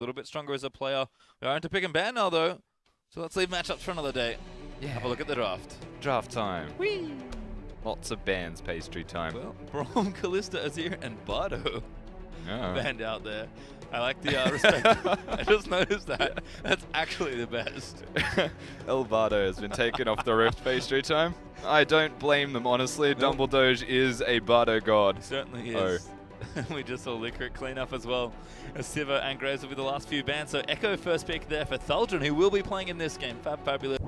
little bit stronger as a player. We are into pick and ban now, though. So let's leave matchups for another day. Yeah. Have a look at the draft. Draft time. Whee! Lots of bans, pastry time. Well, Brom, Callista, Azir, and Bardo banned out there. I like the respect. I just noticed that. That's actually the best. El Bardo has been taken off the Rift pastry time. I don't blame them, honestly. Nope. Dumbledore is a Bardo god. He certainly is. We just saw Liquor clean up as well. Siva and Graves will be the last few bans. So Echo first pick there for Thaldron, who will be playing in this game. Fabulous.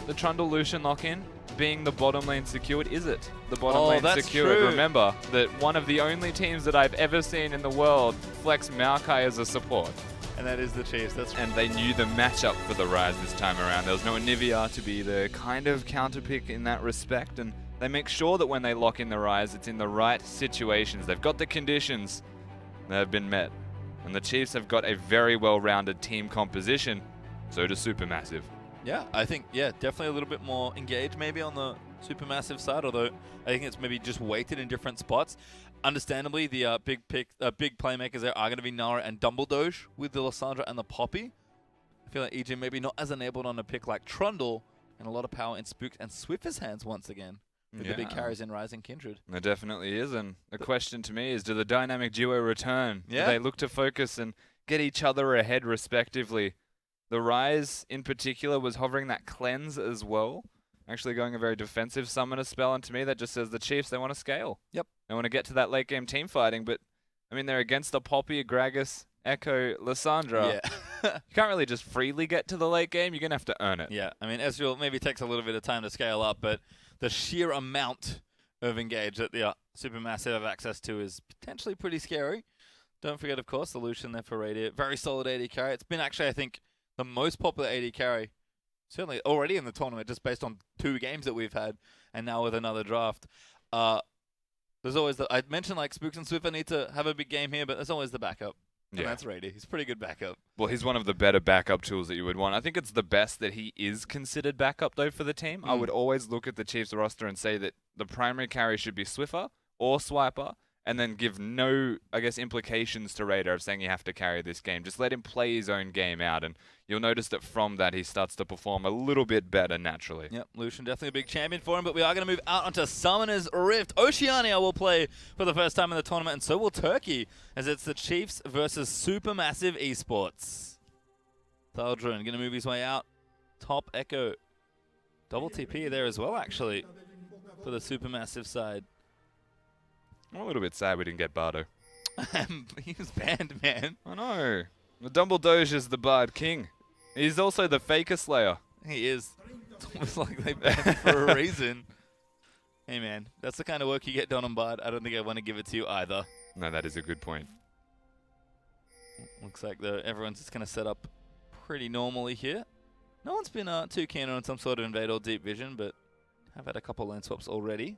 The Trundle Lucian lock-in being the bottom lane secured, is it? The bottom lane that's secured. true. Remember that one of the only teams that I've ever seen in the world flex Maokai as a support. And that is the Chiefs. That's And they knew the matchup for the Rise this time around. There was no Anivia to be the kind of counterpick in that respect, and they make sure that when they lock in the Rise, it's in the right situations. They've got the conditions that have been met. And the Chiefs have got a very well-rounded team composition. So does SuperMassive. Yeah, I think, definitely a little bit more engaged maybe on the Supermassive side, although I think it's maybe just weighted in different spots. Understandably, the big playmakers there are going to be Nara and Dumbledoge with the Lissandra and the Poppy. I feel like EG maybe not as enabled on a pick like Trundle, and a lot of power in Spooked and Swiffer's hands once again, with the big carries in Rising Kindred. There definitely is, and the question to me is, do the dynamic duo return? Yeah. Do they look to focus and get each other ahead respectively? The Rise, in particular, was hovering that cleanse as well. Actually going a very defensive summoner spell, and to me that just says the Chiefs, they want to scale. Yep. They want to get to that late game team fighting, but, I mean, they're against the Poppy, Gragas, Echo, Lissandra. Yeah. You can't really just freely get to the late game. You're going to have to earn it. Yeah, I mean, Ezreal maybe takes a little bit of time to scale up, but the sheer amount of engage that the Supermassive have access to is potentially pretty scary. Don't forget, of course, the Lucian there for Radiant. Very solid AD carry. It's been actually, I think, the most popular AD carry, certainly already in the tournament, just based on 2 games that we've had, and now with another draft. There's always I mentioned like Spooks and Swiffer need to have a big game here, but there's always the backup. And that's Rady. He's pretty good backup. Well, he's one of the better backup tools that you would want. I think it's the best that he is considered backup, though, for the team. I would always look at the Chiefs roster and say that the primary carry should be Swiffer or Swiper, and then give no, I guess, implications to Raider of saying you have to carry this game. Just let him play his own game out, and you'll notice that from that he starts to perform a little bit better naturally. Yep, Lucian definitely a big champion for him, but we are going to move out onto Summoner's Rift. Oceania will play for the first time in the tournament, and so will Turkey, as it's the Chiefs versus SuperMassive eSports. Thaldron going to move his way out. Top Echo. Double TP there as well, actually, for the SuperMassive side. I'm a little bit sad we didn't get Bardo. He was banned, man. I know. The Dumbledoge is the Bard King. He's also the Faker Slayer. He is. It's almost like they banned him for a reason. Hey, man, that's the kind of work you get done on Bard. I don't think I want to give it to you either. No, that is a good point. Looks like everyone's just going to set up pretty normally here. No one's been too keen on some sort of invade or deep vision, but have had a couple lane swaps already.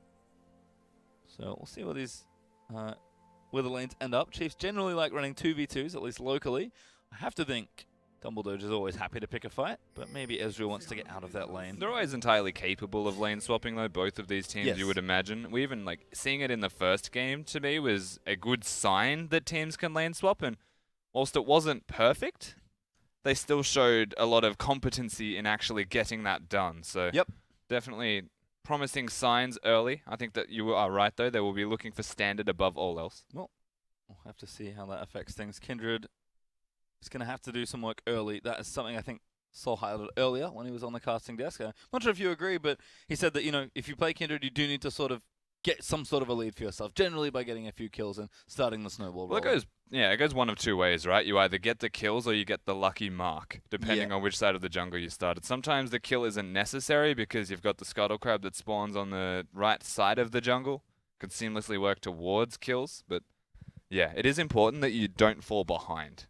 So we'll see where these where the lanes end up. Chiefs generally like running 2v2s, at least locally. I have to think Dumbledore is always happy to pick a fight, but maybe Ezreal wants to get out of that lane. They're always entirely capable of lane swapping, though, both of these teams, Yes. you would imagine. We even, seeing it in the first game, to me, was a good sign that teams can lane swap, and whilst it wasn't perfect, they still showed a lot of competency in actually getting that done. So Yep. definitely promising signs early. I think that you are right, though. They will be looking for standard above all else. Well, we'll have to see how that affects things. Kindred is going to have to do some work early. That is something I think Sol highlighted earlier when he was on the casting desk. I'm not sure if you agree, but he said that, if you play Kindred, you do need to sort of get some sort of a lead for yourself, generally by getting a few kills and starting the snowball Well, rolling. it goes one of two ways, right? You either get the kills or you get the lucky mark, depending on which side of the jungle you started. Sometimes the kill isn't necessary because you've got the Scuttle Crab that spawns on the right side of the jungle. Could seamlessly work towards kills, but yeah, it is important that you don't fall behind.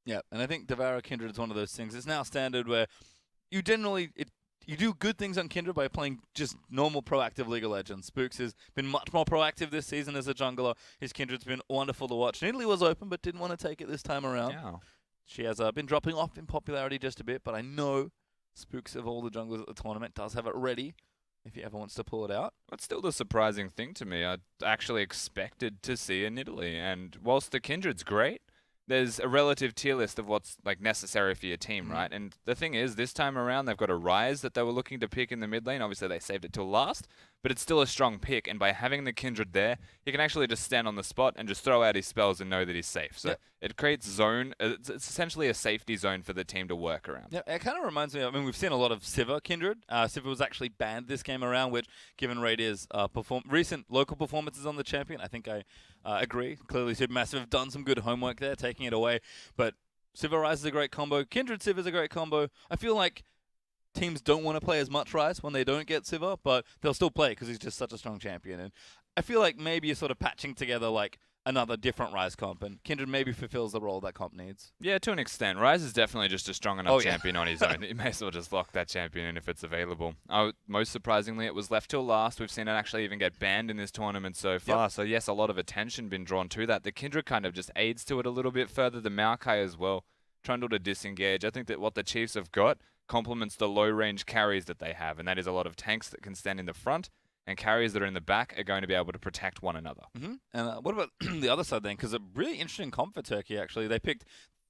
Yeah, and I think Devour Kindred is one of those things. It's now standard where you generally... You do good things on Kindred by playing just normal proactive League of Legends. Spooks has been much more proactive this season as a jungler. His Kindred's been wonderful to watch. Nidalee was open, but didn't want to take it this time around. Yeah. She has been dropping off in popularity just a bit, but I know Spooks of all the junglers at the tournament does have it ready if he ever wants to pull it out. That's still the surprising thing to me. I actually expected to see a Nidalee, and whilst the Kindred's great, there's a relative tier list of what's necessary for your team, right? And the thing is, this time around, they've got a Ryze that they were looking to pick in the mid lane. Obviously, they saved it till last, but it's still a strong pick. And by having the Kindred there, he can actually just stand on the spot and just throw out his spells and know that he's safe. So it creates zone. It's essentially a safety zone for the team to work around. Yeah, it kind of reminds me. We've seen a lot of Sivir Kindred. Sivir was actually banned this game around, which, given Radier's recent local performances on the champion, I think I agree. Clearly, SuperMassive have done some good homework there, taking it away. But Sivir Ryze is a great combo. Kindred Sivir is a great combo. I feel like teams don't want to play as much Ryze when they don't get Sivir, but they'll still play because he's just such a strong champion. And I feel like maybe you're sort of patching together another different Ryze comp, and Kindred maybe fulfills the role that comp needs. Yeah, to an extent. Ryze is definitely just a strong enough champion on his own. You may as well just lock that champion in if it's available. Most surprisingly, it was left till last. We've seen it actually even get banned in this tournament so far. So yes, a lot of attention been drawn to that. The Kindred kind of just aids to it a little bit further. The Maokai as well. Trundle to disengage. I think that what the Chiefs have got complements the low-range carries that they have, and that is a lot of tanks that can stand in the front, and carriers that are in the back are going to be able to protect one another. And what about the other side then? Because a really interesting comp for Turkey, actually. They picked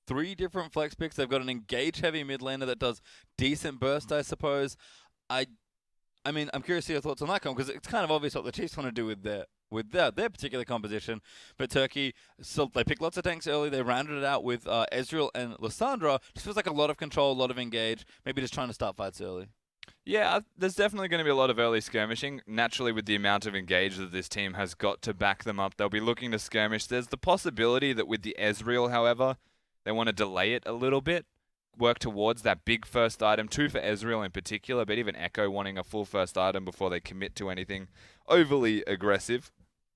3 different flex picks. They've got an engage-heavy mid laner that does decent burst, I suppose. I'm curious to hear your thoughts on that comp, because it's kind of obvious what the Chiefs want to do with their particular composition. But Turkey, they picked lots of tanks early. They rounded it out with Ezreal and Lissandra. Just feels like a lot of control, a lot of engage. Maybe just trying to start fights early. Yeah, there's definitely going to be a lot of early skirmishing. Naturally, with the amount of engage that this team has got to back them up, they'll be looking to skirmish. There's the possibility that with the Ezreal, however, they want to delay it a little bit, work towards that big first item, 2 for Ezreal in particular, but even Echo wanting a full first item before they commit to anything overly aggressive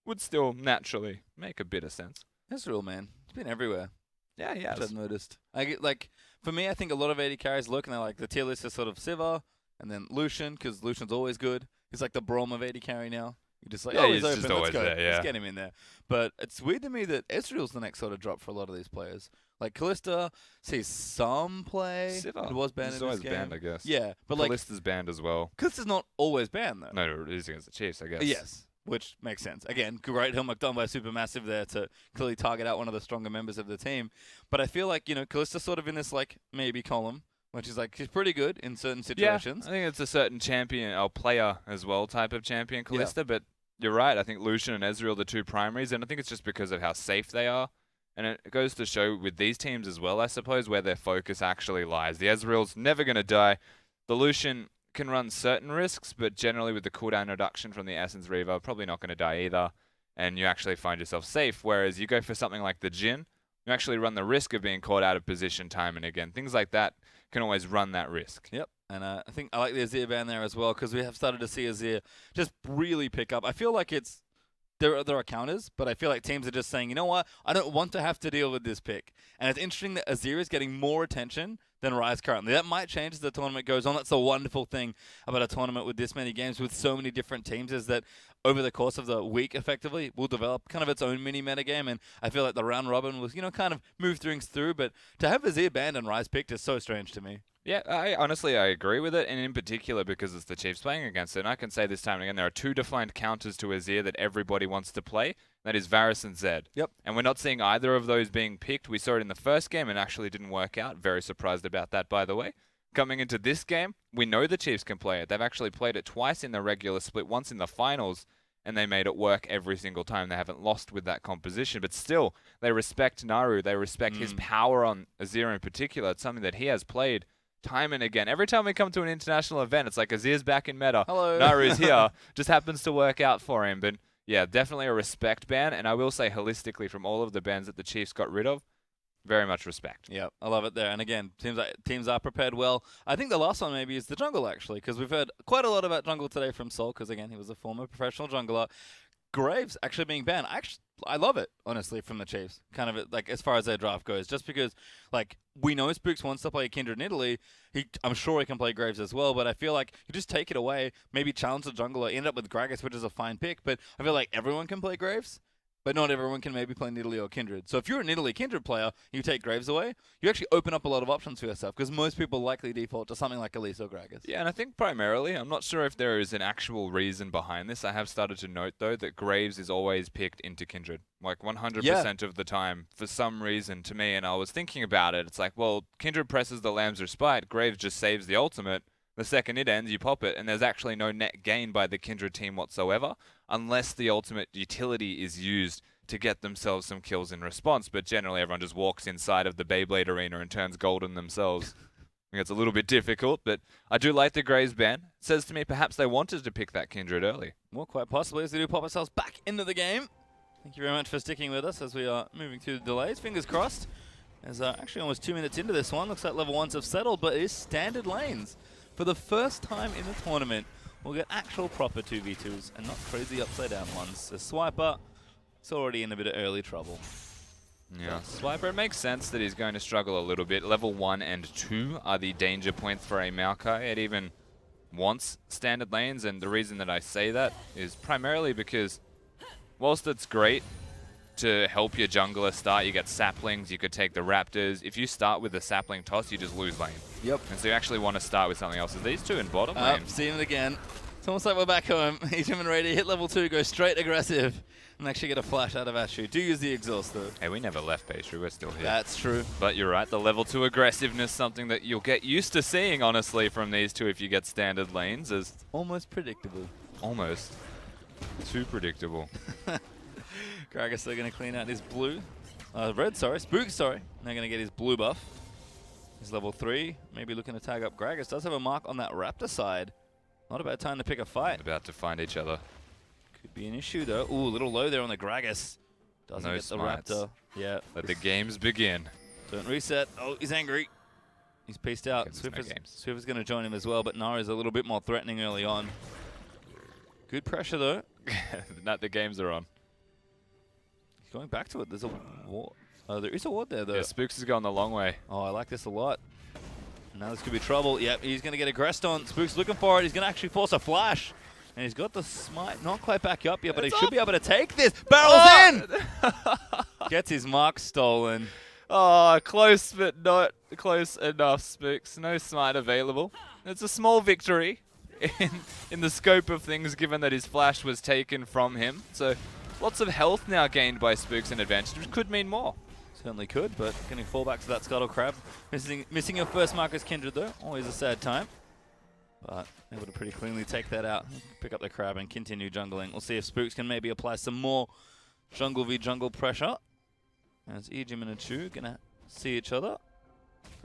would still naturally make a bit of sense. Ezreal, man. It's been everywhere. Yeah, he has. I've noticed. For me, I think a lot of AD carries look, and they're the tier list is sort of Sivir, and then Lucian, because Lucian's always good. He's like the Braum of AD carry now. You're just like, Yeah, oh, he's he's open, just let's always go. there, yeah. Let's get him in there. But it's weird to me that Ezreal's the next sort of drop for a lot of these players. Like, Kalista sees some play. Sivir. It was banned He's in this always game. banned, I guess. Yeah, but like... Kalista's banned as well. Kalista's not always banned, though. No, it is against the Chiefs, I guess. Yes, which makes sense. Again, great homework done by SuperMassive there to clearly target out one of the stronger members of the team. But I feel like, Kalista's sort of in this, like, maybe column, which is like, she's pretty good in certain situations. Yeah, I think it's a certain champion, or player as well, type of champion, Kalista, but you're right. I think Lucian and Ezreal are the two primaries, and I think it's just because of how safe they are. And it goes to show with these teams as well, I suppose, where their focus actually lies. The Ezreal's never going to die. The Lucian can run certain risks, but generally with the cooldown reduction from the Essence Reaver, probably not going to die either. And you actually find yourself safe, whereas you go for something like the Jhin, you actually run the risk of being caught out of position time and again. Things like that can always run that risk. Yep. And I think I like the Azir ban there as well, because we have started to see Azir just really pick up. I feel like there are counters, but I feel like teams are just saying, you know what, I don't want to have to deal with this pick. And it's interesting that Azir is getting more attention than Ryze currently. That might change as the tournament goes on. That's a wonderful thing about a tournament with this many games, with so many different teams, is that over the course of the week, effectively, we'll develop kind of its own mini meta game. And I feel like the round robin was, kind of move things through. But to have Azir banned and Ryze picked is so strange to me. Yeah, honestly, I agree with it, and in particular because it's the Chiefs playing against it. And I can say this time and again, there are two defined counters to Azir that everybody wants to play. That is Varus and Zed. Yep. And we're not seeing either of those being picked. We saw it in the first game and actually didn't work out. Very surprised about that, by the way. Coming into this game, we know the Chiefs can play it. They've actually played it twice in the regular split, once in the finals, and they made it work every single time. They haven't lost with that composition, but still, they respect Naru. They respect his power on Azir in particular. It's something that he has played time and again. Every time we come to an international event, it's like Azir's back in meta. Hello. Naru's here. Just happens to work out for him. But yeah, definitely a respect ban. And I will say holistically, from all of the bans that the Chiefs got rid of, very much respect. Yeah, I love it there. And again, teams are prepared well. I think the last one maybe is the jungle, actually, because we've heard quite a lot about jungle today from Sol, because again, he was a former professional jungler. Graves actually being banned. I love it, honestly, from the Chiefs, kind of like as far as their draft goes, just because like we know Spooks wants to play Kindred in Italy. I'm sure he can play Graves as well, but I feel like you just take it away, maybe challenge the jungler, end up with Gragas, which is a fine pick, but I feel like everyone can play Graves. But not everyone can maybe play Nidalee or Kindred. So if you're a Nidalee Kindred player, you take Graves away, you actually open up a lot of options for yourself, because most people likely default to something like Elise or Gragas. Yeah, and I think primarily, I'm not sure if there is an actual reason behind this. I have started to note, though, that Graves is always picked into Kindred, like 100% of the time, for some reason to me. And I was thinking about it. It's like, well, Kindred presses the Lamb's Respite, Graves just saves the ultimate. The second it ends, you pop it, and there's actually no net gain by the Kindred team whatsoever, unless the ultimate utility is used to get themselves some kills in response. But generally, everyone just walks inside of the Beyblade arena and turns golden themselves. I think it's a little bit difficult, but I do like the Graves ban. It says to me perhaps they wanted to pick that Kindred early. Well, quite possibly, as we do pop ourselves back into the game. Thank you very much for sticking with us as we are moving through the delays. Fingers crossed. As actually almost 2 minutes into this one, looks like level 1s have settled, but it is standard lanes. For the first time in the tournament, we'll get actual proper 2v2s and not crazy upside down ones. The Swiper, it's already in a bit of early trouble. Yeah, Swiper, it makes sense that he's going to struggle a little bit. Level 1 and 2 are the danger points for a Maokai. It even wants standard lanes, and the reason that I say that is primarily because whilst it's great to help your jungler start, you get saplings, you could take the raptors. If you start with a sapling toss, you just lose lane. Yep. And so you actually want to start with something else. Is these two in bottom lane? Seeing it again. It's almost like we're back home. Egypt and ready, hit level 2, go straight aggressive, and actually get a flash out of Ashu. Do use the exhaust though. Hey, we never left Pastry, we're still here. That's true. But you're right, the level 2 aggressiveness, something that you'll get used to seeing, honestly, from these two if you get standard lanes. Is almost predictable. Almost. Too predictable. Gragas, they're going to clean out his blue. Red, sorry. Spook, sorry. They're going to get his blue buff. He's level 3. Maybe looking to tag up Gragas. Does have a mark on that Raptor side. Not a bad time to pick a fight. About to find each other. Could be an issue, though. Ooh, a little low there on the Gragas. Doesn't get the Raptor. Yeah. Let the games begin. Don't reset. Oh, he's angry. He's pieced out. Swiffer's going to join him as well, but Nara's a little bit more threatening early on. Good pressure, though. Not the games are on. He's going back to it. There's a ward. There is a ward there, though. Yeah, Spooks is going the long way. Oh, I like this a lot. Now this could be trouble. Yep, he's going to get aggressed on. Spook's looking for it. He's going to actually force a flash. And he's got the smite, not quite back up yet, but he should be able to take this. Barrels in! Gets his mark stolen. Oh, close but not close enough, Spooks. No smite available. It's a small victory in the scope of things, given that his flash was taken from him. So lots of health now gained by Spooks and advantage, which could mean more. Certainly could, but can he fall back to that Scuttle Crab? Missing your first mark as Kindred, though. Always a sad time. But able to pretty cleanly take that out, pick up the crab and continue jungling. We'll see if Spooks can maybe apply some more jungle v jungle pressure. As Ejim and Achu gonna see each other.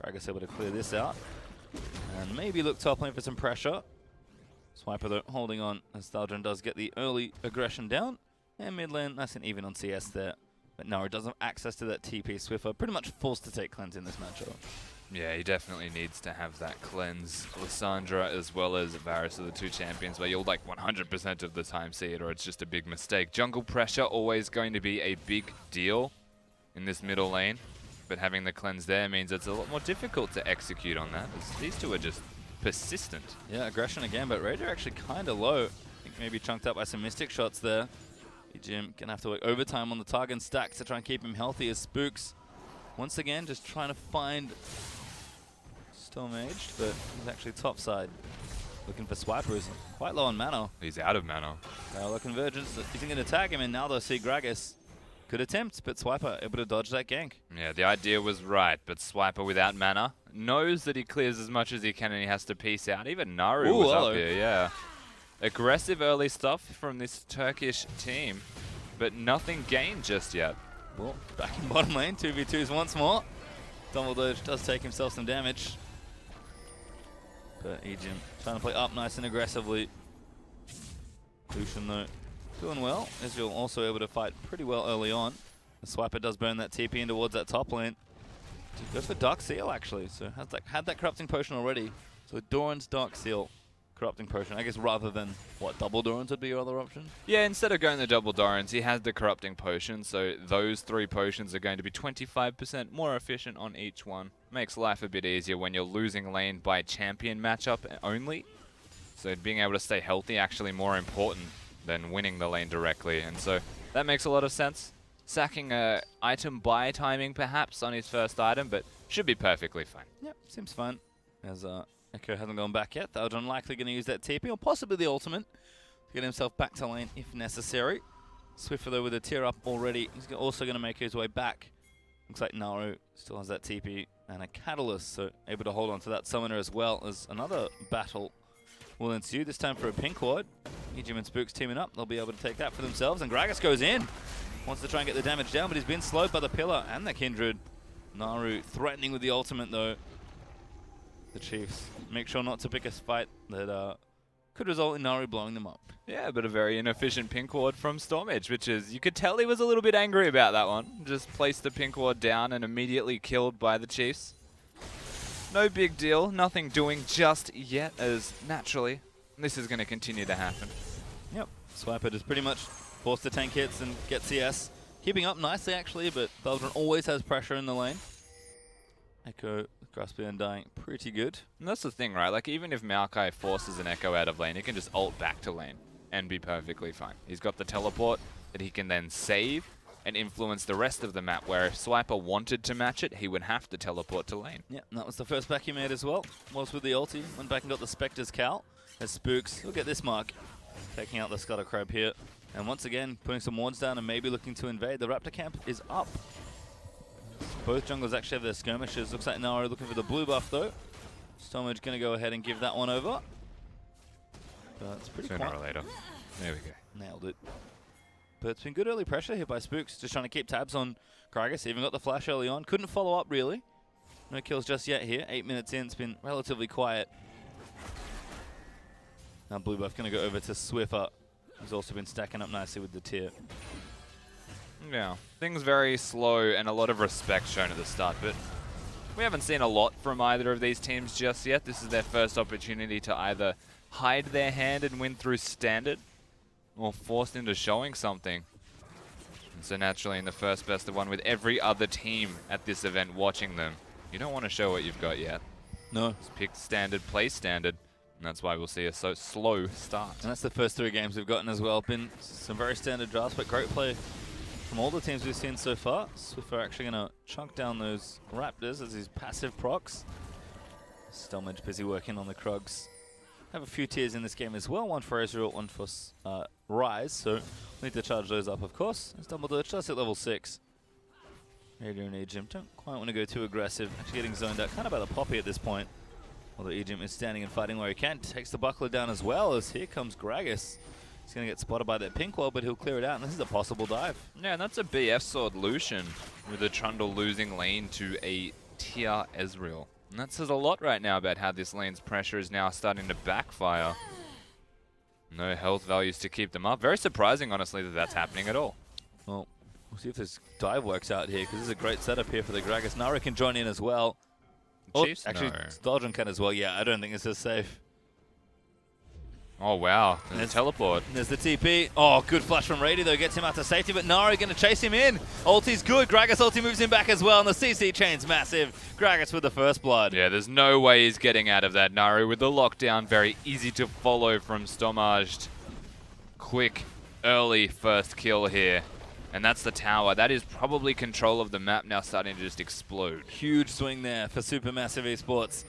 Gragas able to clear this out. And maybe look top lane for some pressure. Swiper though holding on as Thaldron does get the early aggression down. And mid lane nice and even on CS there. But no, it doesn't have access to that TP. Swiffer pretty much forced to take cleanse in this matchup. Yeah, he definitely needs to have that cleanse. Lissandra as well as Varus are the two champions where you'll like 100% of the time see it or it's just a big mistake. Jungle pressure always going to be a big deal in this middle lane, but having the cleanse there means it's a lot more difficult to execute on that. These two are just persistent. Yeah, aggression again, but Rager actually kind of low. I think maybe chunked up by some Mystic shots there. Jim gonna have to work overtime on the target and stacks to try and keep him healthy as Spooks. Once again, just trying to find Stormaged, but he's actually topside. Looking for Swiper, who's quite low on mana. He's out of mana. Parallel Convergence isn't going to tag him, and now they'll see Gragas. Could attempt, but Swiper able to dodge that gank. Yeah, the idea was right, but Swiper without mana knows that he clears as much as he can and he has to peace out. Even Naru was up here, yeah. Aggressive early stuff from this Turkish team, but nothing gained just yet. Well, back in bottom lane, 2v2s once more. Dumbledore does take himself some damage. But Ejim trying to play up nice and aggressively. Lucian though doing well. Ezreal also able to fight pretty well early on. The Swiper does burn that TP in towards that top lane. Goes for Dark Seal actually, so had that Corrupting Potion already. So Doran's Dark Seal, Corrupting Potion, I guess rather than, what, double Doran's would be your other option? Yeah, instead of going the double Doran's, he has the Corrupting Potion, so those 3 potions are going to be 25% more efficient on each one. Makes life a bit easier when you're losing lane by champion matchup only. So being able to stay healthy actually more important than winning the lane directly, and so that makes a lot of sense. Sacking a item buy timing perhaps on his first item, but should be perfectly fine. Yep, seems fine. As Echo hasn't gone back yet, Thaldron likely going to use that TP or possibly the ultimate to get himself back to lane if necessary. Swiffer though with a tier up already, he's also going to make his way back. Looks like Naru still has that TP and a Catalyst, so able to hold on to that summoner as well as another battle will ensue, this time for a pink ward. Ejim and Spooks teaming up, they'll be able to take that for themselves, and Gragas goes in. Wants to try and get the damage down, but he's been slowed by the pillar and the Kindred. Naru threatening with the ultimate though. The Chiefs make sure not to pick a fight that could result in Naru blowing them up. Yeah, but a very inefficient pink ward from Stormage, which is, you could tell he was a little bit angry about that one. Just placed the pink ward down and immediately killed by the Chiefs. No big deal, nothing doing just yet, as naturally this is going to continue to happen. Yep, Swiper is pretty much forced to tank hits and get CS. Keeping up nicely actually, but Thaldron always has pressure in the lane. Echo, Graspy Undying, pretty good. And that's the thing, right? Like, even if Maokai forces an Echo out of lane, he can just ult back to lane and be perfectly fine. He's got the teleport that he can then save and influence the rest of the map, where if Swiper wanted to match it, he would have to teleport to lane. Yeah, and that was the first back he made as well. Was with the ulti, went back and got the Spectre's Cowl. As Spooks, look at this mark, taking out the Scuttle Crab here. And once again, putting some wards down and maybe looking to invade. The Raptor camp is up. Both junglers actually have their skirmishes. Looks like Naru looking for the blue buff though. Stormage going to go ahead and give that one over. But it's pretty Sooner quiet. or later. There we go. Nailed it. But it's been good early pressure here by Spooks. Just trying to keep tabs on Gragas. Even got the flash early on. Couldn't follow up really. No kills just yet here. 8 minutes in. It's been relatively quiet. Now blue buff going to go over to Swiffer. He's also been stacking up nicely with the tier. Yeah, things very slow and a lot of respect shown at the start, but we haven't seen a lot from either of these teams just yet. This is their first opportunity to either hide their hand and win through standard, or forced into showing something. And so naturally in the first best of one, with every other team at this event watching them, you don't want to show what you've got yet. No. Just pick standard, play standard, And that's why we'll see a so slow start. And that's the first 3 games we've gotten as well. Been some very standard drafts, but great play from all the teams we've seen so far. Swift are actually going to chunk down those Raptors as his passive procs. Stelmage busy working on the Krugs. Have a few tiers in this game as well. One for Ezreal, one for Rise. So we'll need to charge those up, of course. As Dumbledore just at level 6. Adrian and Ejim don't quite want to go too aggressive. Actually getting zoned out kind of by the Poppy at this point. Although Ejim is standing and fighting where he can. Takes the buckler down as well as here comes Gragas. He's going to get spotted by that pink wall, but he'll clear it out, and this is a possible dive. Yeah, and that's a BF sword Lucian with the Trundle losing lane to a tier Ezreal. And that says a lot right now about how this lane's pressure is now starting to backfire. No health values to keep them up. Very surprising, honestly, that that's happening at all. Well, we'll see if this dive works out here, because this is a great setup here for the Gragas. Nara can join in as well. Chiefs? Actually, No. Stalgion can as well. Yeah, I don't think this is safe. Oh, wow. There's a teleport. There's the TP. Oh, good flash from Rady, though. Gets him out to safety, but Nara going to chase him in. Ulti's good. Gragas ulti moves him back as well, and the CC chain's massive. Gragas with the first blood. Yeah, there's no way he's getting out of that. Naru with the lockdown. Very easy to follow from Stomaged. Quick, early first kill here. And that's the tower. That is probably control of the map now starting to just explode. Huge swing there for Supermassive eSports.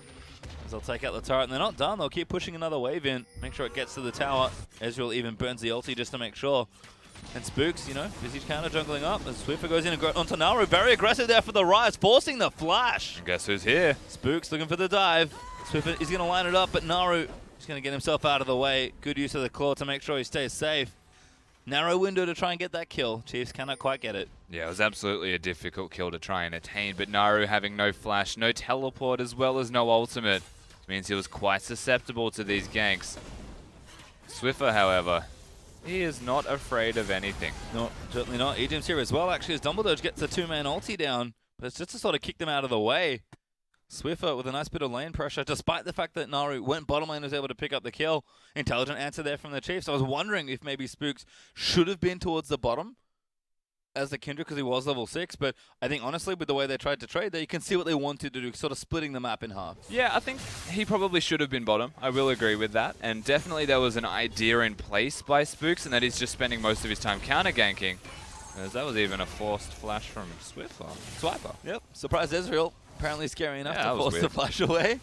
As they'll take out the turret, and they're not done. They'll keep pushing another wave in. Make sure it gets to the tower. Ezreal even burns the ulti just to make sure. And Spooks, you know, busy counter jungling up. As Swiffer goes in and goes onto Naru. Very aggressive there for the Rise, forcing the flash. And guess who's here? Spooks looking for the dive. Swiffer is going to line it up, but Naru is going to get himself out of the way. Good use of the claw to make sure he stays safe. Narrow window to try and get that kill. Chiefs cannot quite get it. Yeah, it was absolutely a difficult kill to try and attain, but Naru having no flash, no teleport, as well as no ultimate, means he was quite susceptible to these ganks. Swiffer, however, he is not afraid of anything. No, certainly not. Ejim's here as well, actually, as Dumbledore gets the 2-man ulti down, but it's just to sort of kick them out of the way. Swiffer with a nice bit of lane pressure, despite the fact that Naru went bottom lane and was able to pick up the kill. Intelligent answer there from the Chiefs. I was wondering if maybe Spooks should have been towards the bottom as the Kindred because he was level 6, but I think honestly with the way they tried to trade there, you can see what they wanted to do, sort of splitting the map in half. Yeah, I think he probably should have been bottom. I will agree with that. And definitely there was an idea in place by Spooks, and that he's just spending most of his time counter-ganking. As that was even a forced flash from Swiper. Yep, surprise Ezreal. Apparently scary enough Yeah, to force weird. the flash away.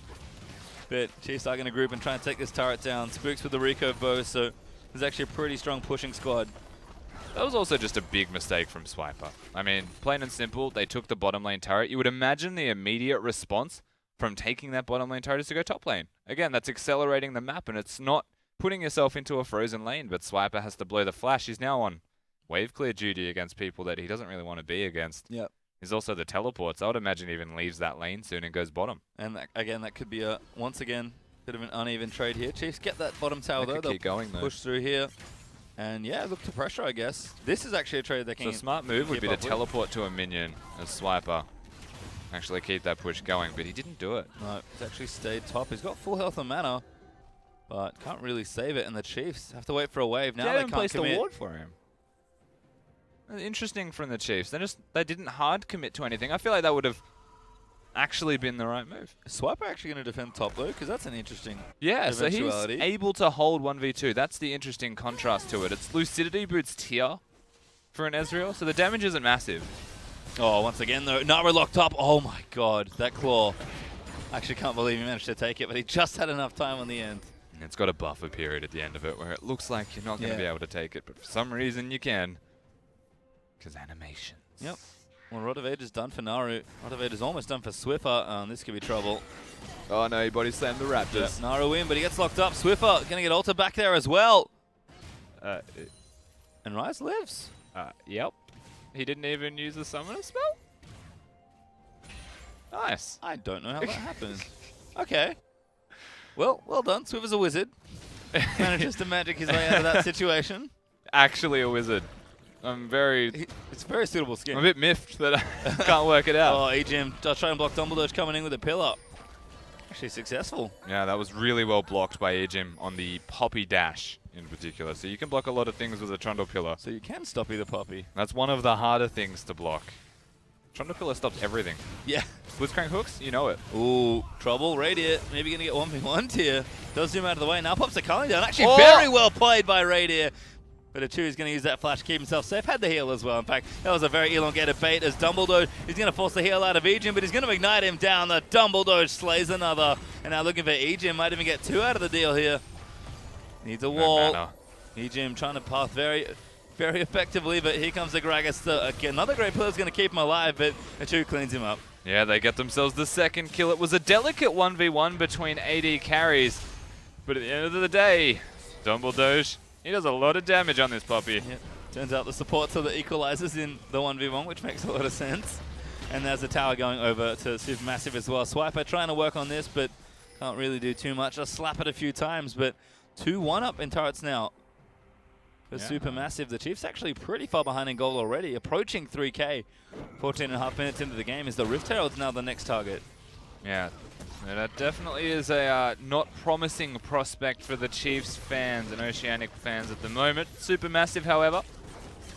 But Chiefs are going to group and try and take this turret down. Spooks with the recurve bow, so there's actually a pretty strong pushing squad. That was also just a big mistake from Swiper. I mean, plain and simple, they took the bottom lane turret. You would imagine the immediate response from taking that bottom lane turret is to go top lane. Again, that's accelerating the map, and it's not putting yourself into a frozen lane, but Swiper has to blow the flash. He's now on wave clear duty against people that he doesn't really want to be against. Yep. He's also the teleports. I would imagine he even leaves that lane soon and goes bottom. And that, again, that could be a, once again, bit of an uneven trade here. Chiefs get that bottom tower They though. could keep going though. Push through here. And yeah, look to pressure, I guess. This is actually a trade they can So a smart move would be to keep up with. teleport to a minion as Swiper. Actually keep that push going, but he didn't do it. No, he's actually stayed top. He's got full health and mana, but can't really save it. And the Chiefs have to wait for a wave. Now they can't placed a commit. ward for him. Interesting from the Chiefs. They didn't hard commit to anything. I feel like that would have actually been the right move. Is Swiper actually going to defend top though? Because that's an interesting Yeah, so he's eventuality. able to hold 1v2. That's the interesting contrast to it. It's Lucidity boots tier for an Ezreal, so the damage isn't massive. Oh, once again though, Nara locked up. Oh my god, that claw. I actually can't believe he managed to take it, but he just had enough time on the end. And it's got a buffer period at the end of it where it looks like you're not going to be able to take it, but for some reason you can. Because animations. Yep. Well, Rodovade is done for Naru. Rodovade is almost done for Swiffer. This could be trouble. Oh no, he body slammed the Raptors. Yeah, Naru in, but he gets locked up. Swiffer going to get ulted back there as well. And Rise lives. Yep. He didn't even use the summoner spell? Nice. I don't know how that happened. Okay. Well done. Swiffer's a wizard. Manages to magic his way out of that situation. Actually a wizard. It's a very suitable skin. I'm a bit miffed that I can't work it out. Oh, Ejim does try and block Dumbledore coming in with a pillar. Actually successful. Yeah, that was really well blocked by Ejim on the Poppy dash in particular. So you can block a lot of things with a Trundle pillar. So you can stop either Poppy. That's one of the harder things to block. Trundlepillar stops everything. Yeah. Blitzcrank hooks, you know it. Ooh, trouble. Radiant maybe going to get 1v1 tier. Does zoom out of the way. Now pops the Culling down. Actually, very well played by Radiant. But Atu is going to use that flash to keep himself safe. Had the heal as well. In fact, that was a very elongated bait as Dumbledore is going to force the heal out of Ejim, but he's going to ignite him down. The Dumbledore slays another. And now looking for Ejim. Might even get 2 out of the deal here. Needs a wall. Ejim trying to path very effectively, but here comes the Gragas. Another great player is going to keep him alive, but Atu cleans him up. Yeah, they get themselves the second kill. It was a delicate 1v1 between AD carries, but at the end of the day, Dumbledore, he does a lot of damage on this puppy. Yep. Turns out the supports are the equalizers in the 1v1, which makes a lot of sense. And there's a tower going over to Supermassive as well. Swiper trying to work on this, but can't really do too much. Just slap it a few times, but 2-1 up in turrets now. For Supermassive, the Chiefs actually pretty far behind in goal already, approaching 3K. 14.5 minutes into the game is the Rift Herald's now the next target. Yeah, that definitely is a not promising prospect for the Chiefs fans and Oceanic fans at the moment. Supermassive, however,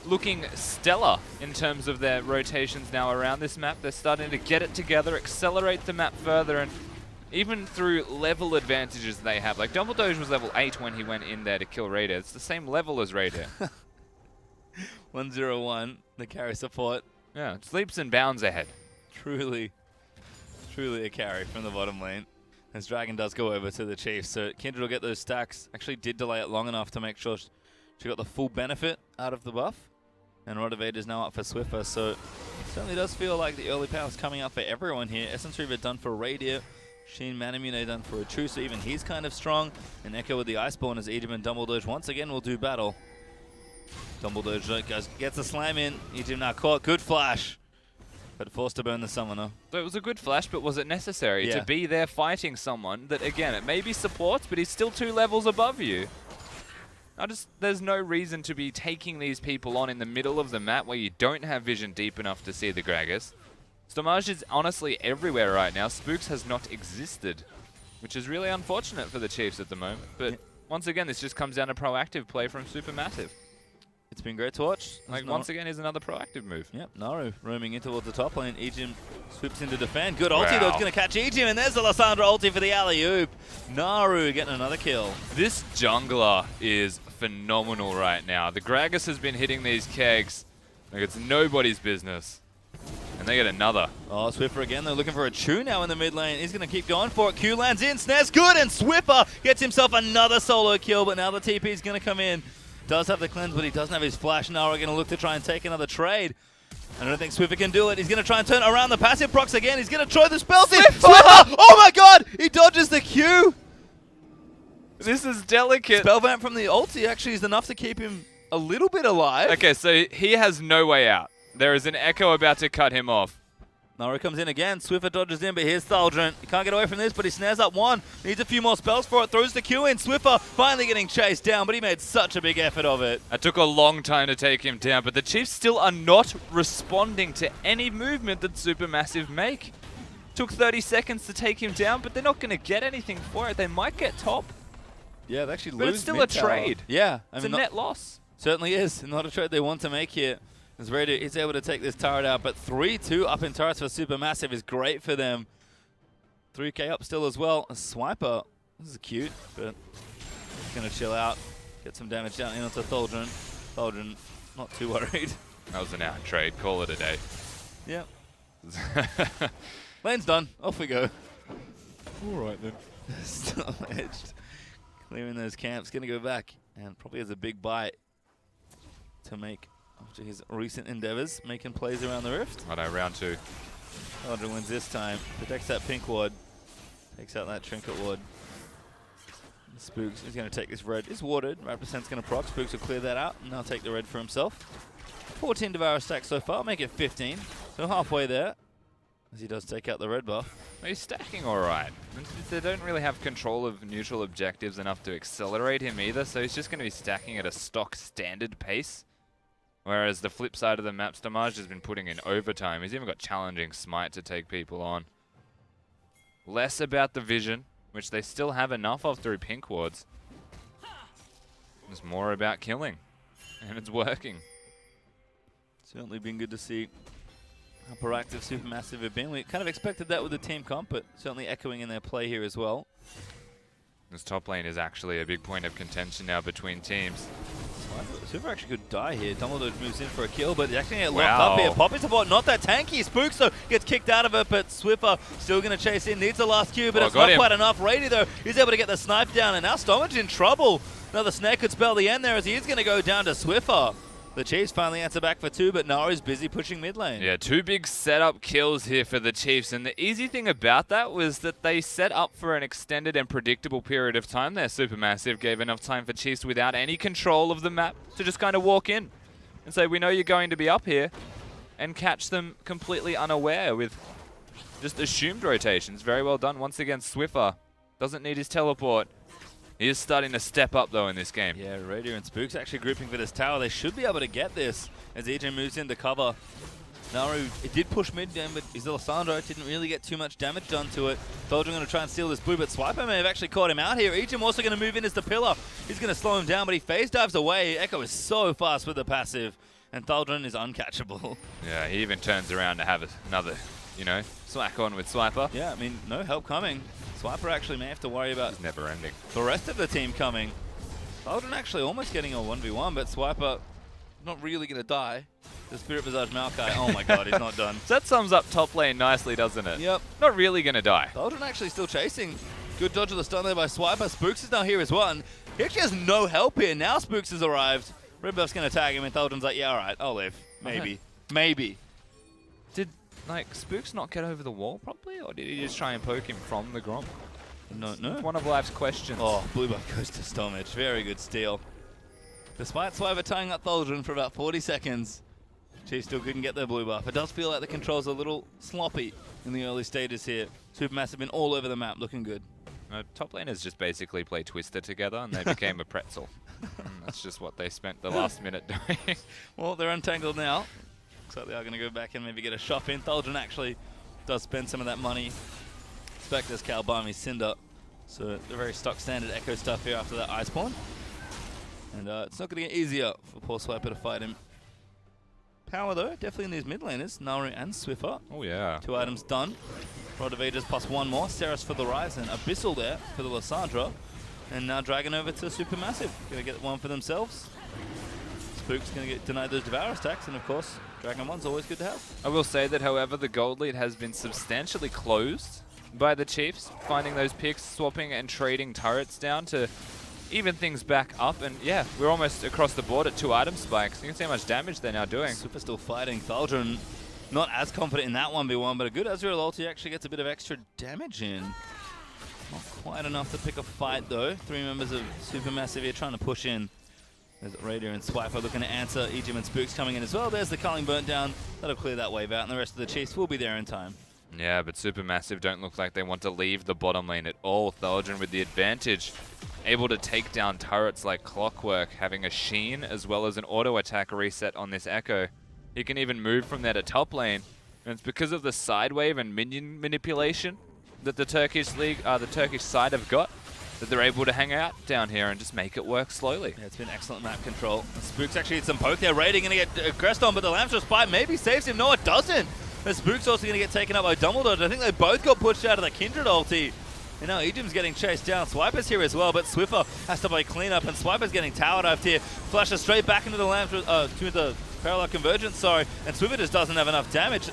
looking stellar in terms of their rotations now around this map. They're starting to get it together, accelerate the map further, and even through level advantages they have. Like, Dumbledore was level 8 when he went in there to kill Raider. It's the same level as Raider. 101, the carry support. Yeah, it's leaps and bounds ahead. Truly a carry from the bottom lane. As Dragon does go over to the Chiefs. So Kindred will get those stacks. Actually did delay it long enough to make sure she got the full benefit out of the buff. And Rotovade is now up for Swiffer. So it certainly does feel like the early power is coming up for everyone here. Essence Reaver done for Radiant. Sheen Manamune done for Atu, so even he's kind of strong. And Echo with the Iceborne as Ejim and Dumbledore once again will do battle. Dumbledore gets a slam in. Ejim now caught. Good flash. But forced to burn the Summoner. So it was a good flash, but was it necessary to be there fighting someone that, again, it may be supports, but he's still 2 levels above you? There's no reason to be taking these people on in the middle of the map where you don't have vision deep enough to see the Gragas. Stomage is honestly everywhere right now. Spooks has not existed, which is really unfortunate for the Chiefs at the moment. But once again, this just comes down to proactive play from Supermassive. It's been great to watch. Like, once again, is another proactive move. Yep, Naru roaming in towards the top lane. Ejim swoops in to defend. Good ulti, though. It's going to catch Ejim, and there's the Lissandra ulti for the alley-oop. Naru getting another kill. This jungler is phenomenal right now. The Gragas has been hitting these kegs like it's nobody's business. And they get another. Oh, Swiffer again. They're looking for a Chu now in the mid lane. He's going to keep going for it. Q lands in. Snares good, and Swiffer gets himself another solo kill, but now the TP is going to come in. Does have the cleanse, but he doesn't have his flash. Now we're going to look to try and take another trade. I don't think Swiffer can do it. He's going to try and turn around the passive procs again. He's going to try the spell. Swiffer! Oh my god! He dodges the Q! This is delicate. Spell vamp from the ulti actually is enough to keep him a little bit alive. Okay, so he has no way out. There is an Echo about to cut him off. Naru comes in again. Swiffer dodges in, but here's Thaldrun. He can't get away from this, but he snares up one. Needs a few more spells for it. Throws the Q in. Swiffer finally getting chased down, but he made such a big effort of it. It took a long time to take him down, but the Chiefs still are not responding to any movement that Supermassive make. Took 30 seconds to take him down, but they're not going to get anything for it. They might get top. Yeah, they actually lose. But it's still a trade. Yeah. It's a net loss. Certainly is. Not a trade they want to make here. As Raider is able to take this turret out, but 3-2 up in turrets for Supermassive is great for them. 3K up still as well. A Swiper. This is cute, but he's going to chill out. Get some damage down in onto Thaldrun. Thaldrun not too worried. That was an out trade. Call it a day. Yep. Lane's done. Off we go. All right then. Still edged. Clearing those camps. Going to go back and probably has a big bite to make after his recent endeavors, making plays around the rift. Righto, round 2. Thaldrun wins this time. Protects that pink ward. Takes out that trinket ward. Spooks is going to take this red. It's warded. Raptorsen's going to proc. Spooks will clear that out and now take the red for himself. 14 Devour stacks so far. Make it 15. So halfway there. As he does take out the red buff. Well, he's stacking alright. They don't really have control of neutral objectives enough to accelerate him either, so he's just going to be stacking at a stock standard pace. Whereas the flip side of the map, Stomage has been putting in overtime. He's even got challenging smite to take people on. Less about the vision, which they still have enough of through pink wards. It's more about killing. And it's working. Certainly been good to see how proactive SuperMassive have been. We kind of expected that with the team comp, but certainly echoing in their play here as well. This top lane is actually a big point of contention now between teams. Super actually could die here. Dumbledore moves in for a kill, but actually get locked up here. Poppy support, not that tanky. Spooks though gets kicked out of it, but Swiffer still going to chase in. Needs the last Q, but it's not quite enough. Rady though is able to get the snipe down, and now Stomach's in trouble. Another snare could spell the end there as he is going to go down to Swiffer. The Chiefs finally answer back for 2, but Naru's busy pushing mid lane. Yeah, 2 big setup kills here for the Chiefs, and the easy thing about that was that they set up for an extended and predictable period of time there. SuperMassive gave enough time for Chiefs without any control of the map to just kind of walk in and say, we know you're going to be up here, and catch them completely unaware with just assumed rotations. Very well done. Once again, Swiffer doesn't need his teleport. He is starting to step up, though, in this game. Yeah, Raider and Spooks actually grouping for this tower. They should be able to get this as EJ moves into cover. Naru, it did push mid down, but his Lissandro didn't really get too much damage done to it. Thaldron going to try and steal this blue, but Swiper may have actually caught him out here. EJ also going to move in as the pillar. He's going to slow him down, but he phase dives away. Echo is so fast with the passive, and Thaldron is uncatchable. Yeah, he even turns around to have another, you know, smack on with Swiper. Yeah, I mean, no help coming. Swiper actually may have to worry about never ending. The rest of the team coming. Thaldron actually almost getting a 1v1, but Swiper not really going to die. The Spirit Visage Maokai, oh my god, he's not done. So that sums up top lane nicely, doesn't it? Yep. Not really going to die. Thaldron actually still chasing. Good dodge of the stun there by Swiper. Spooks is now here as well, and he actually has no help here. Now Spooks has arrived. Red Buff's going to tag him, and Thaldron's like, yeah, alright, I'll live. Maybe. Maybe. Did, like, Spooks not get over the wall properly, or did he just try and poke him from the Gromp? No. It's one of life's questions. Oh, blue buff goes to Stomach. Very good steal. Despite Swiper tying up Thaldron for about 40 seconds, Chiefs still couldn't get their blue buff. It does feel like the controls are a little sloppy in the early stages here. SuperMassive been all over the map, looking good. Top laners just basically play Twister together, and they became a pretzel. That's just what they spent the last minute doing. Well, they're untangled now. Looks like they are going to go back and maybe get a shop in. Thaldron actually does spend some of that money. Spectre's Kalbami Cinder. So the very stock standard Echo stuff here after that Ice Pawn. And it's not going to get easier for poor Swiper to fight him. Power though, definitely in these mid laners, Naru and Swiffer. Oh yeah. 2 items done. Rod of Ages plus 1 more. Ceres for the Rise and Abyssal there for the Lissandra. And now Dragon over to Supermassive. Going to get one for themselves. Spook's going to get denied those Devour stacks, and of course, Dragon 1's always good to have. I will say that, however, the gold lead has been substantially closed by the Chiefs, finding those picks, swapping and trading turrets down to even things back up. And yeah, we're almost across the board at 2 item spikes. You can see how much damage they're now doing. Super still fighting. Thaldron not as confident in that 1v1, but a good Azrael ulti actually gets a bit of extra damage in. Not quite enough to pick a fight though. 3 members of Supermassive here trying to push in. There's Raider and Swiper looking to answer. Ejim and Spooks coming in as well. There's the culling burnt down. That'll clear that wave out, and the rest of the Chiefs will be there in time. Yeah, but Supermassive don't look like they want to leave the bottom lane at all. Thaldron with the advantage, able to take down turrets like clockwork, having a sheen as well as an auto attack reset on this Echo. He can even move from there to top lane, and it's because of the side wave and minion manipulation that the Turkish league, the Turkish side have got, that they're able to hang out down here and just make it work slowly. Yeah, it's been excellent map control. Spooks actually hit some poke there. Raider going to get aggressed on, but the Lamb's Spite maybe saves him. No, it doesn't. The Spook's also going to get taken up by Dumbledore. I think they both got pushed out of the Kindred ulti. And now Ejim's getting chased down. Swiper's here as well, but Swiffer has to play cleanup, and Swiper's getting tower dived here. Flashes straight back into the Lamb's, to the Parallel Convergence, sorry. And Swiffer just doesn't have enough damage.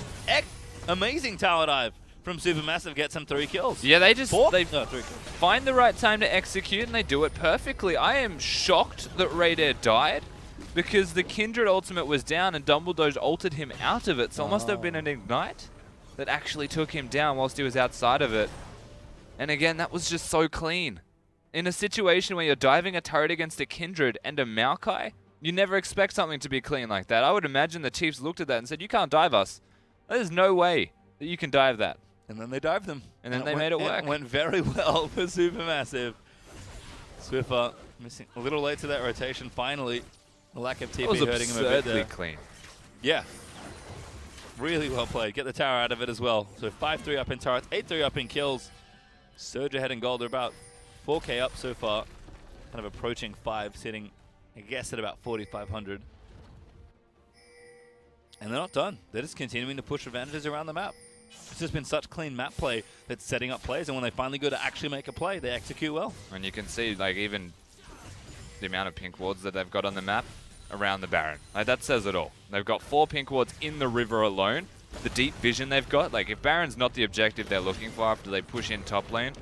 Amazing tower dive from Supermassive, gets him 3 kills. Yeah, they just 3 kills. Find the right time to execute, and they do it perfectly. I am shocked that Raider died, because the Kindred ultimate was down and Dumbledore's ulted him out of it. So it must have been an Ignite that actually took him down whilst he was outside of it. And again, that was just so clean. In a situation where you're diving a turret against a Kindred and a Maokai, you never expect something to be clean like that. I would imagine the Chiefs looked at that and said, you can't dive us. There's no way that you can dive that. And then they dived them. And then they made it work. It went very well for Supermassive. Swiffer missing a little late to that rotation finally. The lack of TP hurting him a bit there. Clean. Yeah. Really well played. Get the tower out of it as well. So 5-3 up in turrets, 8-3 up in kills. Surge ahead in gold. They're about 4k up so far. Kind of approaching 5, sitting, I guess, at about 4,500. And they're not done. They're just continuing to push advantages around the map. It's just been such clean map play that's setting up plays, and when they finally go to actually make a play, they execute well. And you can see, like, even the amount of pink wards that they've got on the map around the Baron. Like, that says it all. They've got 4 pink wards in the river alone. The deep vision they've got, like, if Baron's not the objective they're looking for after they push in top lane,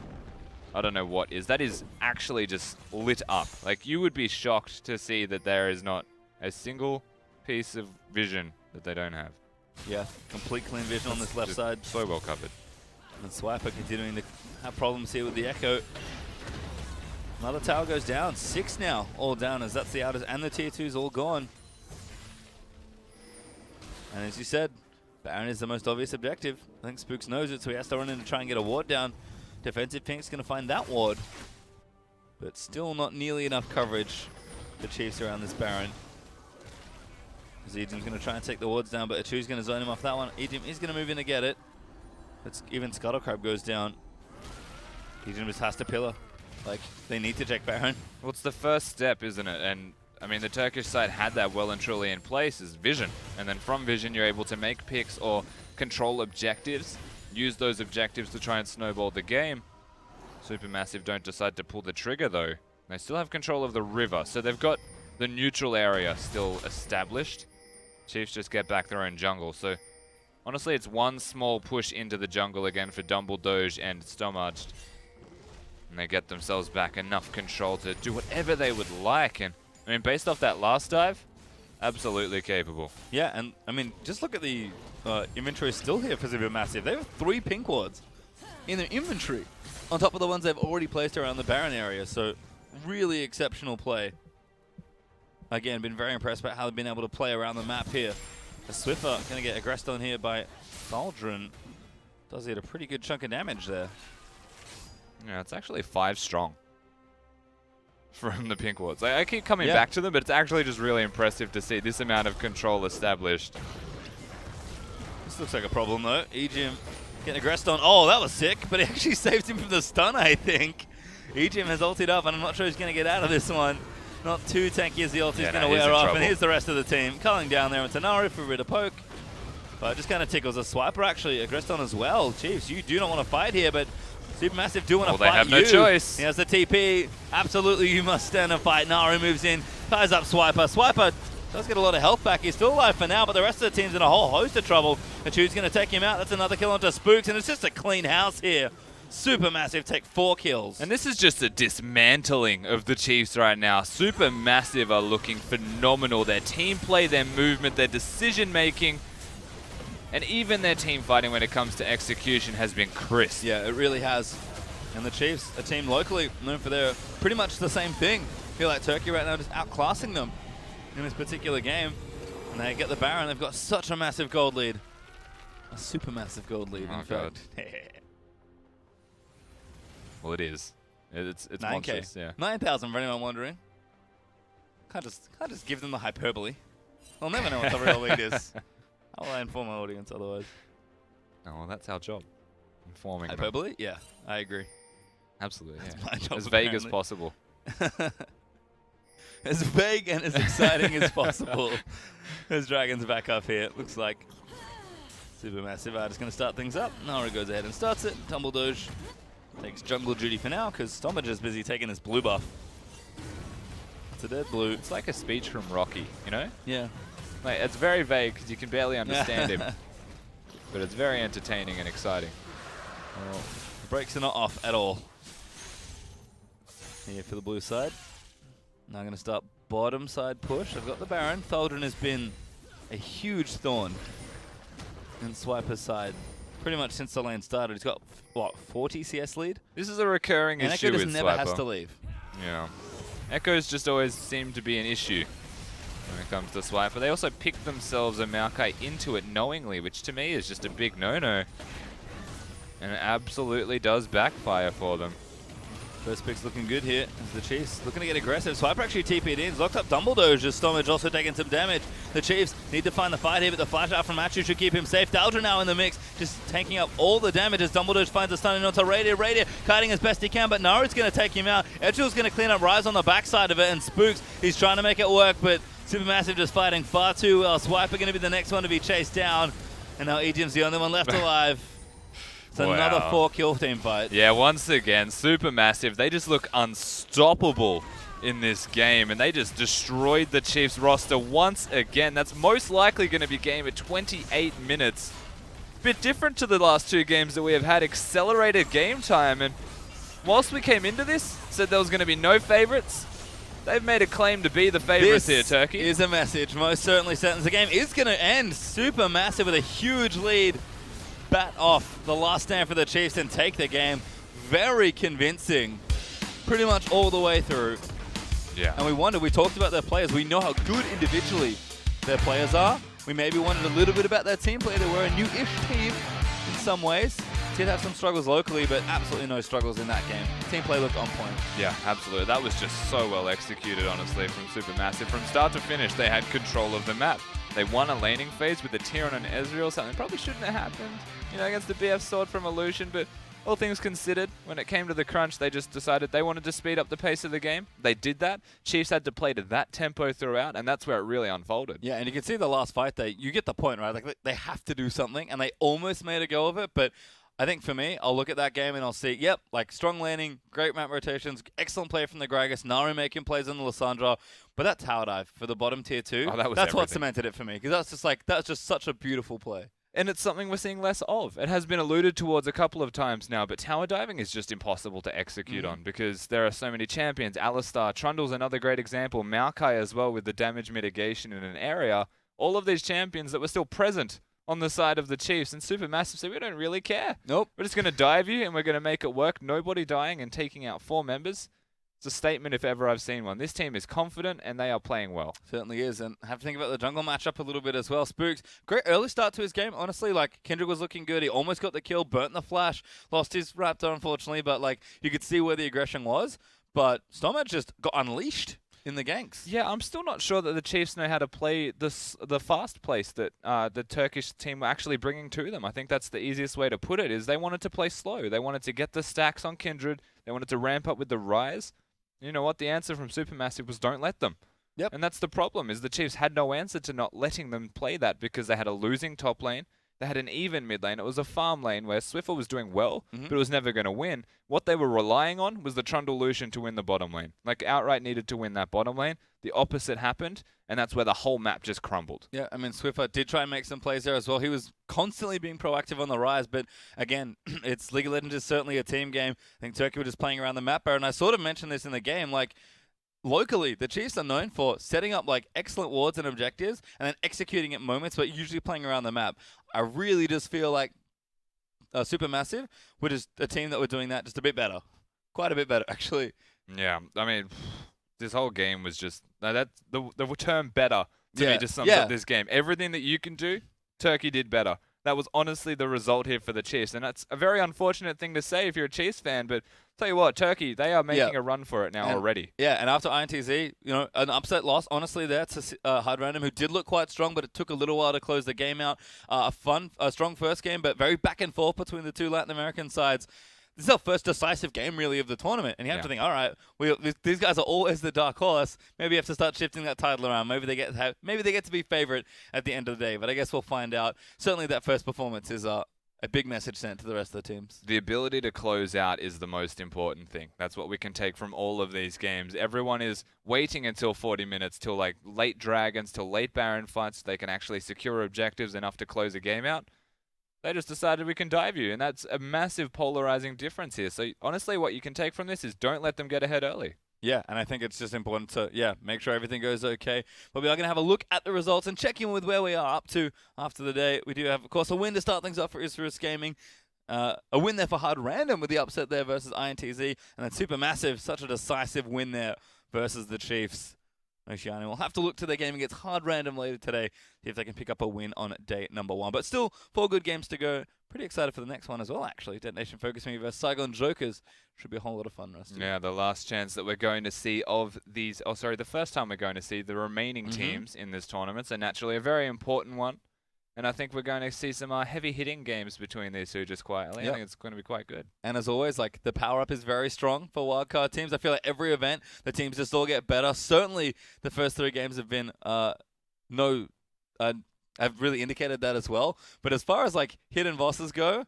I don't know what is. That is actually just lit up. Like, you would be shocked to see that there is not a single piece of vision that they don't have. Yeah, complete clean vision on this left side. So well covered. And Swiper continuing to have problems here with the Echo. Another tower goes down. 6 now, all down, as that's the outers and the tier 2s all gone. And as you said, Baron is the most obvious objective. I think Spooks knows it, so he has to run in to try and get a ward down. Defensive Pink's going to find that ward. But still not nearly enough coverage for Chiefs around this Baron. Zedin's going to try and take the wards down, but Achu's going to zone him off that one. Ejim is going to move in to get it. Even Scuttlecrab goes down. Ejim just has to pillar. Like, they need to check Baron. Well, it's the first step, isn't it? And, I mean, the Turkish side had that well and truly in place, is vision. And then from vision, you're able to make picks or control objectives. Use those objectives to try and snowball the game. SuperMassive don't decide to pull the trigger, though. They still have control of the river, so they've got the neutral area still established. Chiefs just get back their own jungle, so honestly it's one small push into the jungle again for Dumbledoge and Stomaged. And they get themselves back enough control to do whatever they would like, and I mean, based off that last dive, absolutely capable. Yeah, and I mean, just look at the inventory still here for SuperMassive. They have 3 pink wards in their inventory, on top of the ones they've already placed around the Baron area, so really exceptional play. Again, been very impressed about how they've been able to play around the map here. A Swiffer going to get aggressed on here by Thaldron. Does hit a pretty good chunk of damage there. Yeah, it's actually 5 strong from the pink wards. I keep coming back to them, but it's actually just really impressive to see this amount of control established. This looks like a problem though. Ejim getting aggressed on. Oh, that was sick, but it actually saved him from the stun, I think. Ejim has ulted up, and I'm not sure he's going to get out of this one. Not too tanky as the ult is going to wear off, and here's the rest of the team. Culling down there into Naru for a bit of poke. But it just kind of tickles a Swiper actually aggressed on as well. Chiefs, you do not want to fight here, but SuperMassive do want to fight you. They have no choice. He has the TP. Absolutely, you must stand and fight. Naru moves in, ties up Swiper. Swiper does get a lot of health back. He's still alive for now, but the rest of the team's in a whole host of trouble. Achu's going to take him out. That's another kill onto Spooks, and it's just a clean house here. SuperMassive take 4 kills. And this is just a dismantling of the Chiefs right now. SuperMassive are looking phenomenal. Their team play, their movement, their decision making, and even their team fighting when it comes to execution has been crisp. Yeah, it really has. And the Chiefs, a team locally known for their pretty much the same thing. I feel like Turkey right now just outclassing them in this particular game. And they get the Baron. They've got such a massive gold lead. A super massive gold lead, in fact. Well, it is. It's 9K. monstrous, yeah. 9,000 for anyone wondering. Can't just give them the hyperbole. They'll never know what the real lead is. How will I inform my audience otherwise? Oh, well, that's our job. Informing them. Hyperbole? Yeah, I agree. Absolutely, That's yeah. my job, As vague as apparently. possible. As vague and as exciting as possible. There's Dragons back up here. It looks like SuperMassive are just going to start things up. Naru goes ahead and starts it. Dumbledoge takes jungle duty for now because Stomage is busy taking his blue buff. It's a dead blue. It's like a speech from Rocky, you know? Yeah. Like, it's very vague because you can barely understand him. But it's very entertaining and exciting. Well, the brakes are not off at all. Here for the blue side. Now I'm going to start bottom side push. I've got the Baron. Thaldron has been a huge thorn in Swiper's side pretty much since the lane started. He's got, what, 40 CS lead? This is a recurring and issue Echo with just never Swiper. has to leave. Yeah. Echoes just always seem to be an issue when it comes to Swiper. They also pick themselves a Maokai into it knowingly, which to me is just a big no-no. And it absolutely does backfire for them. First pick's looking good here as the Chiefs looking to get aggressive. Swiper actually TP'd in. He's locked up Dumbledoge as Stomage also taking some damage. The Chiefs need to find the fight here, but the flash out from Achu should keep him safe. Daldra now in the mix, just tanking up all the damage as Dumbledoge finds a stun in onto Radiant. Radiant kiting as best he can, but Naru's going to take him out. Edgill's going to clean up Rise on the backside of it, and Spooks, he's trying to make it work, but SuperMassive just fighting far too well. Swiper going to be the next one to be chased down. And now Ejim's the only one left alive. It's another 4-kill team fight. Yeah, once again, SuperMassive, they just look unstoppable in this game, and they just destroyed the Chiefs roster once again. That's most likely going to be game at 28 minutes. Bit different to the last 2 games that we have had, accelerated game time, and whilst we came into this, said there was going to be no favorites, they've made a claim to be the favorites here, Turkey. This is a message, most certainly sentence. The game is going to end. SuperMassive with a huge lead. Bat off the last stand for the Chiefs and take the game. Very convincing, pretty much all the way through. Yeah. And we talked about their players. We know how good individually their players are. We maybe wondered a little bit about their team play. They were a new-ish team in some ways. Did have some struggles locally, but absolutely no struggles in that game. Team play looked on point. Yeah, absolutely. That was just so well executed, honestly, from SuperMassive. From start to finish, they had control of the map. They won a laning phase with a Tyrion and Ezreal, something that probably shouldn't have happened, against the BF sword from Illusion, but all things considered, when it came to the crunch, they just decided they wanted to speed up the pace of the game. They did that. Chiefs had to play to that tempo throughout, and that's where it really unfolded. Yeah, and you can see the last fight there. You get the point, right? Like, they have to do something, and they almost made a go of it, but I think for me, I'll look at that game and I'll see, yep, like strong landing, great map rotations, excellent play from the Gragas, Naru making plays on the Lissandra, but that tower dive for the bottom tier 2, that's what cemented it for me, because that's just such a beautiful play. And it's something we're seeing less of. It has been alluded towards a couple of times now, but tower diving is just impossible to execute on because there are so many champions. Alistar, Trundle's another great example, Maokai as well with the damage mitigation in an area. All of these champions that were still present on the side of the Chiefs, and SuperMassive said, we don't really care. Nope. We're just going to dive you, and we're going to make it work. Nobody dying and taking out 4 members. It's a statement if ever I've seen one. This team is confident, and they are playing well. Certainly is, and have to think about the jungle matchup a little bit as well. Spooks, great early start to his game. Honestly, like, Kendrick was looking good. He almost got the kill, burnt the flash, lost his Raptor, unfortunately, but, like, you could see where the aggression was. But Stormedge just got unleashed in the ganks. Yeah, I'm still not sure that the Chiefs know how to play the fast place that the Turkish team were actually bringing to them. I think that's the easiest way to put it, is they wanted to play slow. They wanted to get the stacks on Kindred. They wanted to ramp up with the Rise. You know what? The answer from SuperMassive was don't let them. Yep. And that's the problem, is the Chiefs had no answer to not letting them play that because they had a losing top lane. They had an even mid lane. It was a farm lane where Swiffer was doing well, but it was never going to win. What they were relying on was the Trundle Lucian to win the bottom lane. Like, outright needed to win that bottom lane. The opposite happened, and that's where the whole map just crumbled. Yeah, I mean, Swiffer did try and make some plays there as well. He was constantly being proactive on the Rise, but again, it's League of Legends is certainly a team game. I think Turkey were just playing around the map better, and I sort of mentioned this in the game, like, locally, the Chiefs are known for setting up like excellent wards and objectives and then executing at moments, but usually playing around the map. I really just feel like SuperMassive were just a team that were doing that just a bit better. Quite a bit better, actually. Yeah, I mean, this whole game was just... the term better to me just sums up this game. Everything that you can do, Turkey did better. That was honestly the result here for the Chiefs, and that's a very unfortunate thing to say if you're a Chiefs fan, but tell you what, Turkey, they are making a run for it now already. Yeah, and after INTZ, an upset loss, honestly, that's Hard Random, who did look quite strong, but it took a little while to close the game out. A strong first game, but very back and forth between the two Latin American sides. This is our first decisive game, really, of the tournament. And you have to think, all right, these guys are always the dark horse. Maybe you have to start shifting that title around. Maybe they get to be favorite at the end of the day. But I guess we'll find out. Certainly that first performance is a big message sent to the rest of the teams. The ability to close out is the most important thing. That's what we can take from all of these games. Everyone is waiting until 40 minutes, till like late Dragons, till late Baron fights, so they can actually secure objectives enough to close a game out. They just decided we can dive you, and that's a massive polarizing difference here. So honestly, what you can take from this is don't let them get ahead early. Yeah, and I think it's just important to, make sure everything goes okay. But we are going to have a look at the results and check in with where we are up to after the day. We do have, of course, a win to start things off for Isrus Gaming. A win there for Hard Random with the upset there versus INTZ. And then SuperMassive, such a decisive win there versus the Chiefs. Oceania will have to look to their game against Hard Random later today, see if they can pick up a win on day number 1. But still, 4 good games to go. Pretty excited for the next one as well, actually. Detonation Focus Me versus Saigon Jokers. Should be a whole lot of fun, Rusty. Yeah, the last chance that we're going to see of these... the first time we're going to see the remaining teams in this tournament. So naturally, a very important one. And I think we're going to see some heavy hitting games between these two just quietly. Yep. I think it's going to be quite good. And as always, like, the power-up is very strong for wildcard teams. I feel like every event, the teams just all get better. Certainly, the first 3 games have been have really indicated that as well. But as far as, like, hidden bosses go,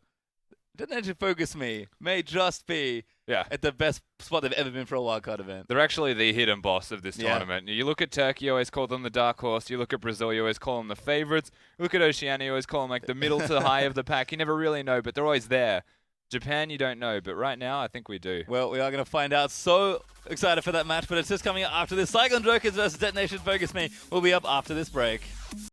Detonation Focus Me may just be at the best spot they've ever been for a wildcard event. They're actually the hidden boss of this tournament. You look at Turkey, you always call them the dark horse. You look at Brazil, you always call them the favorites. You look at Oceania, you always call them like the middle to the high of the pack. You never really know, but they're always there. Japan, you don't know, but right now, I think we do. Well, we are going to find out. So excited for that match, but it's just coming up after this. Cyclone Jokers versus Detonation Focus Me will be up after this break.